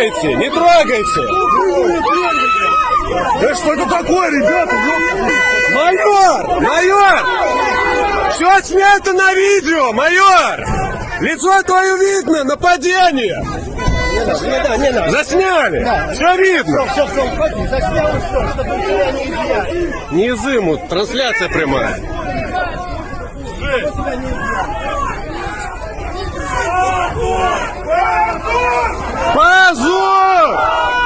трогайте, не трогайте! Да что это такое, ребята? Майор! Майор! Все снято на видео, майор! Лицо твое видно, нападение! Не надо. Засняли! Все видно! Все, уходи, заснял все, чтобы тебя не изъяли. Не изымут, трансляция прямая. Позор!